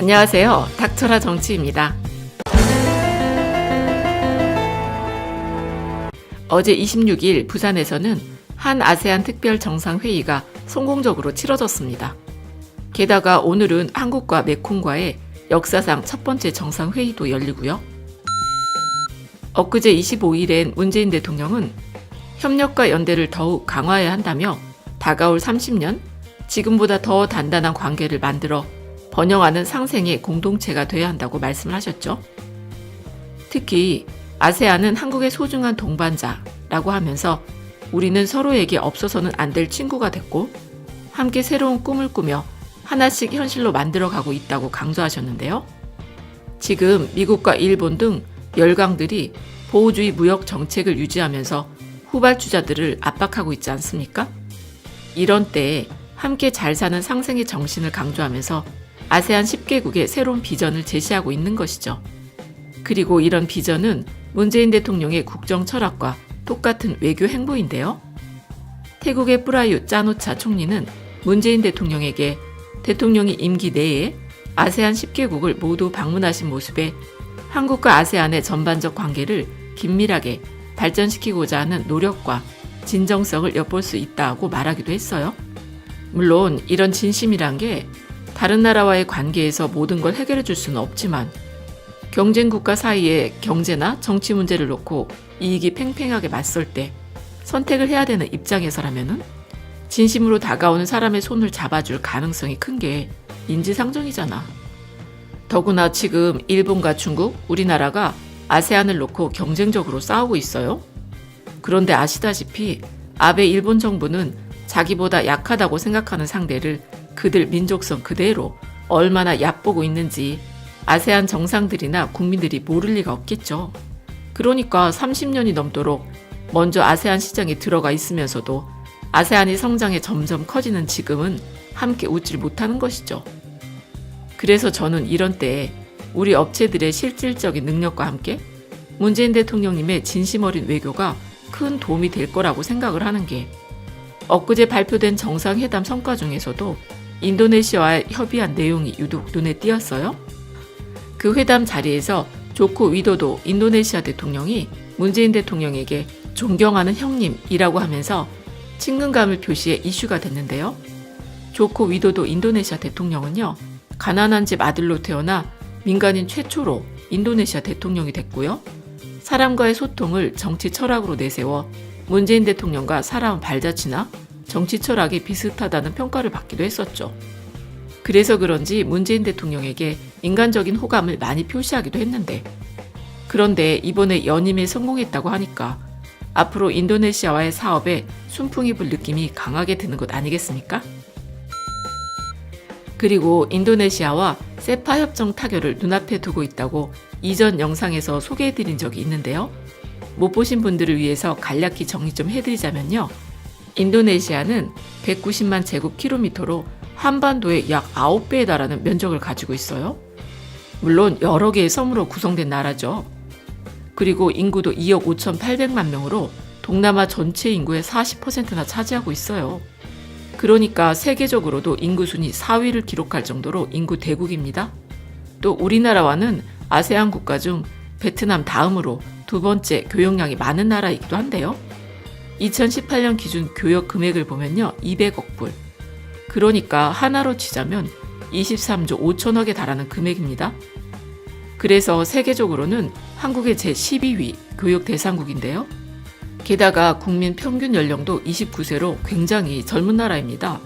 안녕하세요. 닥쳐라 정치입니다. 어제 26일 부산에서는 한 아세안 특별 정상회의가 성공적으로 치러졌습니다. 게다가 오늘은 한국과 메콩과의 역사상 첫 번째 정상회의도 열리고요. 엊그제 25일엔 문재인 대통령은 협력과 연대를 더욱 강화해야 한다며 다가올 30년 지금보다 더 단단한 관계를 만들어 번영하는 상생의 공동체가 돼야 한다고 말씀을 하셨죠. 특히 아세안은 한국의 소중한 동반자라고 하면서 우리는 서로에게 없어서는 안 될 친구가 됐고 함께 새로운 꿈을 꾸며 하나씩 현실로 만들어가고 있다고 강조하셨는데요. 지금 미국과 일본 등 열강들이 보호주의 무역 정책을 유지하면서 후발주자들을 압박하고 있지 않습니까? 이런 때에 함께 잘 사는 상생의 정신을 강조하면서 아세안 10개국의 새로운 비전을 제시하고 있는 것이죠. 그리고 이런 비전은 문재인 대통령의 국정 철학과 똑같은 외교 행보인데요. 태국의 프라유 짜누차 총리는 문재인 대통령에게 대통령이 임기 내에 아세안 10개국을 모두 방문하신 모습에 한국과 아세안의 전반적 관계를 긴밀하게 발전시키고자 하는 노력과 진정성을 엿볼 수 있다고 말하기도 했어요. 물론 이런 진심이란 게 다른 나라와의 관계에서 모든 걸 해결해 줄 수는 없지만 경쟁국가 사이에 경제나 정치 문제를 놓고 이익이 팽팽하게 맞설 때 선택을 해야 되는 입장에서라면은 진심으로 다가오는 사람의 손을 잡아줄 가능성이 큰 게 인지상정이잖아. 더구나 지금 일본과 중국, 우리나라가 아세안을 놓고 경쟁적으로 싸우고 있어요. 그런데 아시다시피 아베 일본 정부는 자기보다 약하다고 생각하는 상대를 그들 민족성 그대로 얼마나 얕보고 있는지 아세안 정상들이나 국민들이 모를 리가 없겠죠. 그러니까 30년이 넘도록 먼저 아세안 시장에 들어가 있으면서도 아세안이 성장에 점점 커지는 지금은 함께 웃질 못하는 것이죠. 그래서 저는 이런 때에 우리 업체들의 실질적인 능력과 함께 문재인 대통령님의 진심 어린 외교가 큰 도움이 될 거라고 생각을 하는 게 엊그제 발표된 정상회담 성과 중에서도 인도네시아와 협의한 내용이 유독 눈에 띄었어요. 그 회담 자리에서 조코 위도도 인도네시아 대통령이 문재인 대통령에게 존경하는 형님이라고 하면서 친근감을 표시해 이슈가 됐는데요. 조코 위도도 인도네시아 대통령은요, 가난한 집 아들로 태어나 민간인 최초로 인도네시아 대통령이 됐고요. 사람과의 소통을 정치 철학으로 내세워 문재인 대통령과 사람 발자취나 정치 철학이 비슷하다는 평가를 받기도 했었죠. 그래서 그런지 문재인 대통령에게 인간적인 호감을 많이 표시하기도 했는데, 그런데 이번에 연임에 성공했다고 하니까 앞으로 인도네시아와의 사업에 순풍이 불 느낌이 강하게 드는 것 아니겠습니까? 그리고 인도네시아와 세파 협정 타결을 눈앞에 두고 있다고 이전 영상에서 소개해드린 적이 있는데요. 못 보신 분들을 위해서 간략히 정리 좀 해드리자면요. 인도네시아는 190만 제곱킬로미터로 한반도의 약 9배에 달하는 면적을 가지고 있어요. 물론 여러 개의 섬으로 구성된 나라죠. 그리고 인구도 2억 5,800만 명으로 동남아 전체 인구의 40%나 차지하고 있어요. 그러니까 세계적으로도 인구 순위 4위를 기록할 정도로 인구 대국입니다. 또 우리나라와는 아세안 국가 중 베트남 다음으로 두 번째 교역량이 많은 나라이기도 한데요. 2018년 기준 교역 금액을 보면요, 200억 불. 그러니까 하나로 치자면 23조 5천억에 달하는 금액입니다. 그래서 세계적으로는 한국의 제12위 교역 대상국인데요. 게다가 국민 평균 연령도 29세로 굉장히 젊은 나라입니다.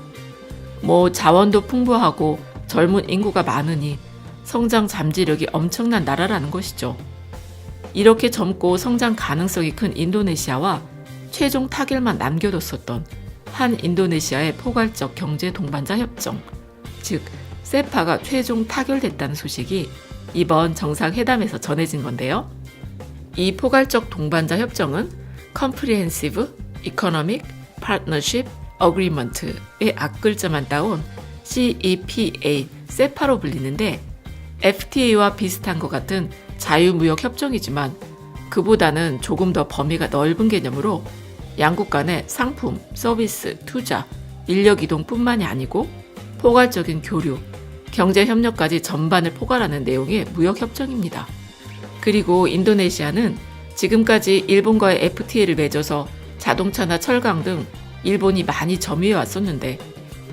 자원도 풍부하고 젊은 인구가 많으니 성장 잠재력이 엄청난 나라라는 것이죠. 이렇게 젊고 성장 가능성이 큰 인도네시아와 최종 타결만 남겨뒀었던 한 인도네시아의 포괄적 경제 동반자 협정, 즉 세파가 최종 타결됐다는 소식이 이번 정상회담에서 전해진 건데요. 이 포괄적 동반자 협정은 Comprehensive Economic Partnership Agreement의 앞글자만 따온 CEPA, 세파로 불리는데 FTA와 비슷한 것 같은 자유무역 협정이지만 그보다는 조금 더 범위가 넓은 개념으로 양국 간의 상품, 서비스, 투자, 인력 이동뿐만이 아니고 포괄적인 교류, 경제협력까지 전반을 포괄하는 내용의 무역협정입니다. 그리고 인도네시아는 지금까지 일본과의 FTA를 맺어서 자동차나 철강 등 일본이 많이 점유해 왔었는데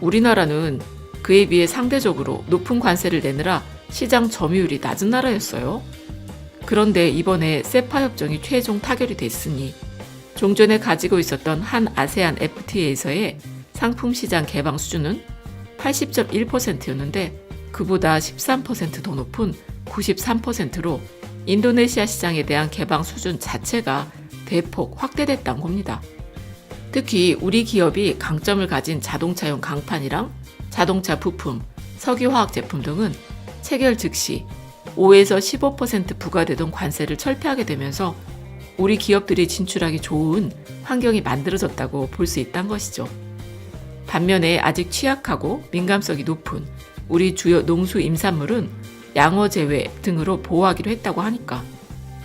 우리나라는 그에 비해 상대적으로 높은 관세를 내느라 시장 점유율이 낮은 나라였어요. 그런데 이번에 세파 협정이 최종 타결이 됐으니 종전에 가지고 있었던 한 아세안 FTA에서의 상품 시장 개방 수준은 80.1%였는데 그보다 13% 더 높은 93%로 인도네시아 시장에 대한 개방 수준 자체가 대폭 확대됐다는 겁니다. 특히 우리 기업이 강점을 가진 자동차용 강판이랑 자동차 부품, 석유화학 제품 등은 체결 즉시 5에서 15% 부과되던 관세를 철폐하게 되면서 우리 기업들이 진출하기 좋은 환경이 만들어졌다고 볼 수 있다는 것이죠. 반면에 아직 취약하고 민감성이 높은 우리 주요 농수 임산물은 양어 제외 등으로 보호하기로 했다고 하니까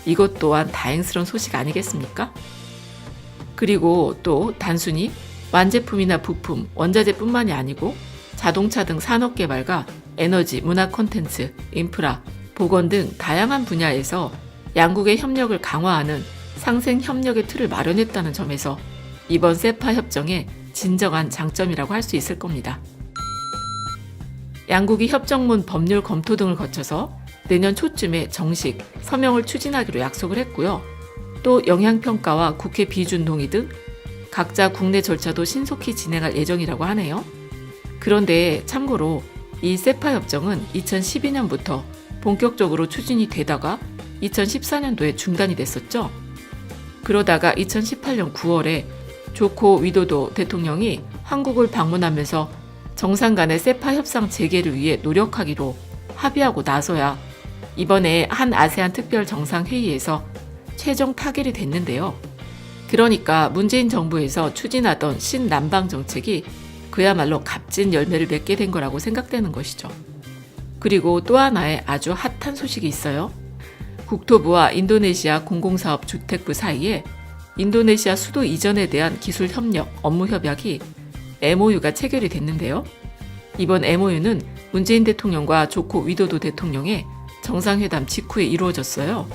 이것 또한 다행스러운 소식 아니겠습니까? 그리고 또 단순히 완제품이나 부품, 원자재뿐만이 아니고 자동차 등 산업 개발과 에너지, 문화 콘텐츠, 인프라, 보건 등 다양한 분야에서 양국의 협력을 강화하는 상생 협력의 틀을 마련했다는 점에서 이번 세파 협정의 진정한 장점이라고 할 수 있을 겁니다. 양국이 협정문 법률 검토 등을 거쳐서 내년 초쯤에 정식 서명을 추진하기로 약속을 했고요. 또 영향평가와 국회 비준 동의 등 각자 국내 절차도 신속히 진행할 예정이라고 하네요. 그런데 참고로 이 세파 협정은 2012년부터 본격적으로 추진이 되다가 2014년도에 중단이 됐었죠. 그러다가 2018년 9월에 조코 위도도 대통령이 한국을 방문하면서 정상 간의 세파 협상 재개를 위해 노력하기로 합의하고 나서야 이번에 한 아세안 특별 정상회의에서 최종 타결이 됐는데요. 그러니까 문재인 정부에서 추진하던 신남방 정책이 그야말로 값진 열매를 맺게 된 거라고 생각되는 것이죠. 그리고 또 하나의 아주 핫한 소식이 있어요. 국토부와 인도네시아 공공사업 주택부 사이에 인도네시아 수도 이전에 대한 기술 협력, 업무 협약이 MOU가 체결이 됐는데요. 이번 MOU는 문재인 대통령과 조코 위도도 대통령의 정상회담 직후에 이루어졌어요.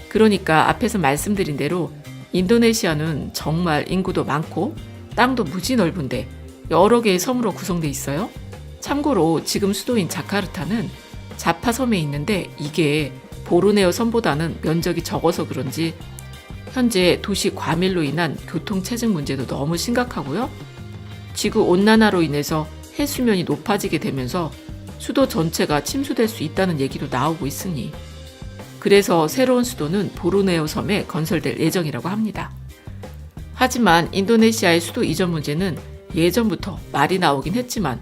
그러니까 앞에서 말씀드린 대로 인도네시아는 정말 인구도 많고 땅도 무지 넓은데 여러 개의 섬으로 구성되어 있어요. 참고로 지금 수도인 자카르타는 자파 섬에 있는데 이게 보르네오 섬보다는 면적이 적어서 그런지 현재 도시 과밀로 인한 교통체증 문제도 너무 심각하고요. 지구온난화로 인해서 해수면이 높아지게 되면서 수도 전체가 침수될 수 있다는 얘기도 나오고 있으니 그래서 새로운 수도는 보르네오 섬에 건설될 예정이라고 합니다. 하지만 인도네시아의 수도 이전 문제는 예전부터 말이 나오긴 했지만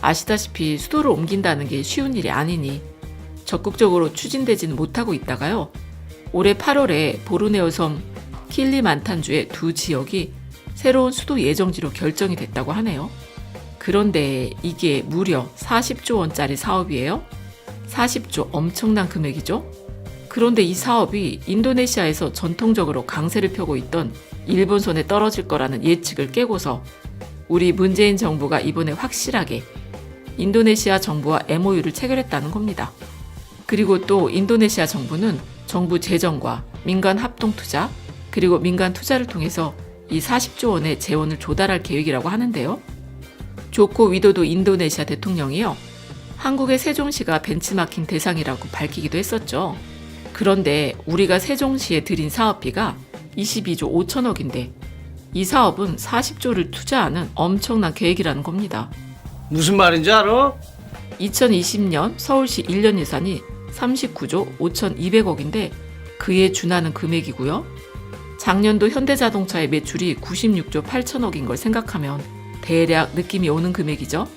아시다시피 수도를 옮긴다는 게 쉬운 일이 아니니 적극적으로 추진되지는 못하고 있다가요. 올해 8월에 보르네오 섬 킬리만탄주의 두 지역이 새로운 수도 예정지로 결정이 됐다고 하네요. 그런데 이게 무려 40조 원짜리 사업이에요. 40조 엄청난 금액이죠. 그런데 이 사업이 인도네시아에서 전통적으로 강세를 펴고 있던 일본 손에 떨어질 거라는 예측을 깨고서 우리 문재인 정부가 이번에 확실하게 인도네시아 정부와 MOU를 체결했다는 겁니다. 그리고 또 인도네시아 정부는 정부 재정과 민간 합동 투자 그리고 민간 투자를 통해서 이 40조 원의 재원을 조달할 계획이라고 하는데요. 조코 위도도 인도네시아 대통령이요. 한국의 세종시가 벤치마킹 대상이라고 밝히기도 했었죠. 그런데 우리가 세종시에 들인 사업비가 22조 5천억인데 이 사업은 40조를 투자하는 엄청난 계획이라는 겁니다. 무슨 말인지 알아? 2020년 서울시 1년 예산이 39조 5,200억인데 그에 준하는 금액이고요. 작년도 현대자동차의 매출이 96조 8천억인 걸 생각하면 대략 느낌이 오는 금액이죠.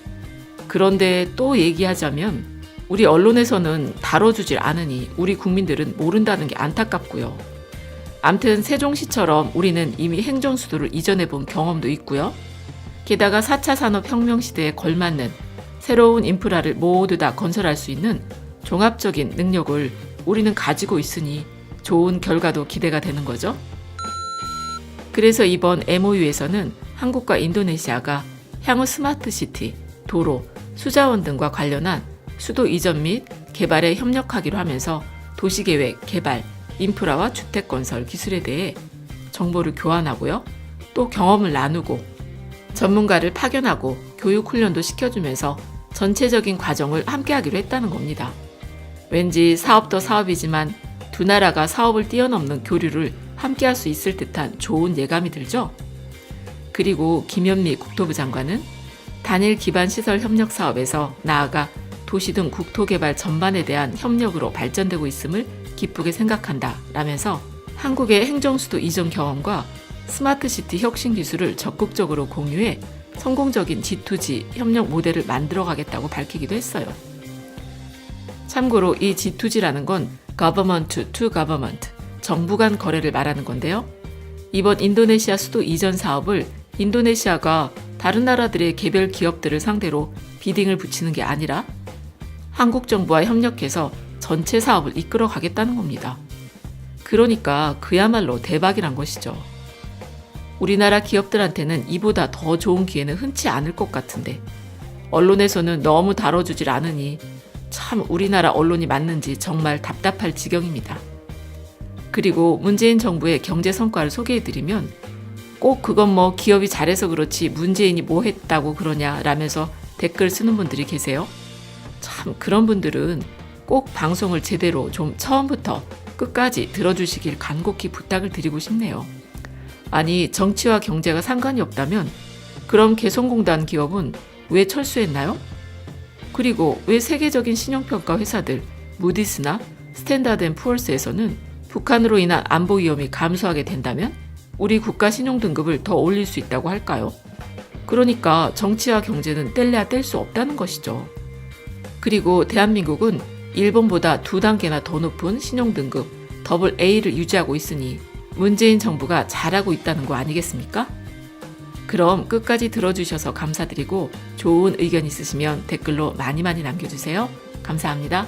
그런데 또 얘기하자면 우리 언론에서는 다뤄주질 않으니 우리 국민들은 모른다는 게 안타깝고요. 암튼 세종시처럼 우리는 이미 행정수도를 이전해 본 경험도 있고요. 게다가 4차 산업혁명 시대에 걸맞는 새로운 인프라를 모두 다 건설할 수 있는 종합적인 능력을 우리는 가지고 있으니 좋은 결과도 기대가 되는 거죠. 그래서 이번 MOU에서는 한국과 인도네시아가 향후 스마트시티, 도로, 수자원 등과 관련한 수도 이전 및 개발에 협력하기로 하면서 도시계획, 개발, 인프라와 주택건설 기술에 대해 정보를 교환하고요. 또 경험을 나누고 전문가를 파견하고 교육 훈련도 시켜주면서 전체적인 과정을 함께하기로 했다는 겁니다. 왠지 사업도 사업이지만 두 나라가 사업을 뛰어넘는 교류를 함께할 수 있을 듯한 좋은 예감이 들죠. 그리고 김현미 국토부 장관은 단일 기반 시설 협력 사업에서 나아가 도시 등 국토개발 전반에 대한 협력으로 발전되고 있음을 기쁘게 생각한다 라면서 한국의 행정수도 이전 경험과 스마트시티 혁신 기술을 적극적으로 공유해 성공적인 G2G 협력 모델을 만들어가겠다고 밝히기도 했어요. 참고로 이 G2G라는 건 Government to Government, 정부 간 거래를 말하는 건데요. 이번 인도네시아 수도 이전 사업을 인도네시아가 다른 나라들의 개별 기업들을 상대로 비딩을 붙이는 게 아니라 한국 정부와 협력해서 전체 사업을 이끌어 가겠다는 겁니다. 그러니까 그야말로 대박이란 것이죠. 우리나라 기업들한테는 이보다 더 좋은 기회는 흔치 않을 것 같은데 언론에서는 너무 다뤄주질 않으니 참 우리나라 언론이 맞는지 정말 답답할 지경입니다. 그리고 문재인 정부의 경제 성과를 소개해드리면 꼭 그건 뭐 기업이 잘해서 그렇지 문재인이 뭐 했다고 그러냐 라면서 댓글 쓰는 분들이 계세요. 참 그런 분들은 꼭 방송을 제대로 좀 처음부터 끝까지 들어주시길 간곡히 부탁을 드리고 싶네요. 아니 정치와 경제가 상관이 없다면 그럼 개성공단 기업은 왜 철수했나요? 그리고 왜 세계적인 신용평가 회사들 무디스나 스탠다드앤푸어스에서는 북한으로 인한 안보 위험이 감소하게 된다면 우리 국가 신용 등급을 더 올릴 수 있다고 할까요? 그러니까 정치와 경제는 뗄래야 뗄 수 없다는 것이죠. 그리고 대한민국은 일본보다 2단계나 더 높은 신용 등급 AA를 유지하고 있으니 문재인 정부가 잘하고 있다는 거 아니겠습니까? 그럼 끝까지 들어주셔서 감사드리고 좋은 의견 있으시면 댓글로 많이 남겨주세요. 감사합니다.